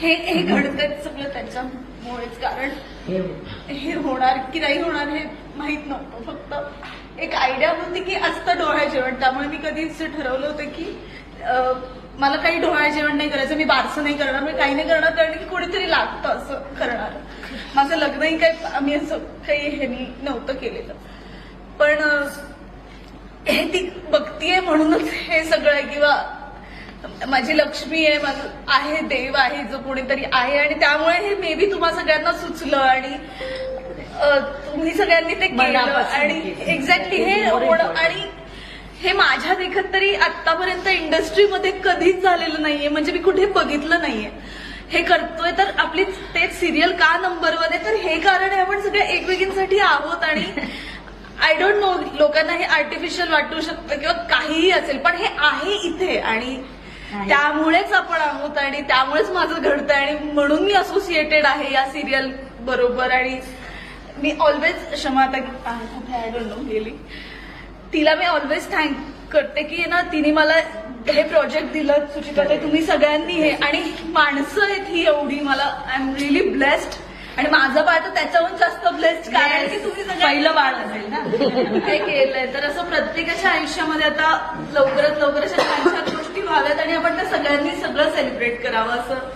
हे घडतंय सगळं त्याच्यामुळेच, कारण हे होणार की नाही होणार हे माहित नव्हतं. फक्त एक आयडिया होती की असतं डोहाळे जेवण, त्यामुळे मी कधीच ठरवलं होतं की मला काही डोहाळे जेवण नाही करायचं, मी बारसं नाही करणार, मी काही नाही करणार, कारण की कोणीतरी लागतं असं करणार. माझं लग्नही काही आम्ही असं काही हे नव्हतं केलेलं, पण हे ती बघतीये म्हणूनच हे सगळं आहे, किंवा माझी लक्ष्मी आहे, माझं आहे, देव आहे जो कोणीतरी आहे, आणि त्यामुळे हे मे बी तुम्हा सगळ्यांना सुचलं आणि तुम्ही सगळ्यांनी ते केलं. आणि एक्झॅक्टली हे होणं, आणि हे माझ्या देखत तरी आतापर्यंत इंडस्ट्रीमध्ये कधीच झालेलं नाहीये, म्हणजे मी कुठे बघितलं नाहीये. हे करतोय तर आपली तेच सिरियल का नंबरवर आहे, तर हे कारण आहे आपण सगळ्या एकमेकींसाठी आहोत. आणि आय डोंट नो, लोकांना हे आर्टिफिशियल वाटू शकतं किंवा काहीही असेल, पण हे आहे इथे आणि त्यामुळेच आपण आहोत आणि त्यामुळेच माझं घडतंय आणि म्हणून मी असोसिएटेड आहे या सिरियल बरोबर. आणि मी ऑलवेज क्षमा आय डोंट नो गेली, तिला मी ऑलवेज थँक करते की ना तिने मला हे प्रोजेक्ट दिलं. सुचिताताई, तुम्ही सगळ्यांनी हे, आणि माणसं आहेत ही एवढी, मला आय एम रिअली ब्लेस्ड. आणि माझं बाळ तर त्याच्याहून जास्त ब्लेस्ड, कारण की तुम्ही पहिलं बाळ असेल ना हे केलंय. तर असं प्रत्येकाच्या आयुष्यामध्ये आता लवकरात लवकर अशा छान छान गोष्टी व्हाव्यात आणि आपण त्या सगळ्यांनी सगळं सेलिब्रेट करावं असं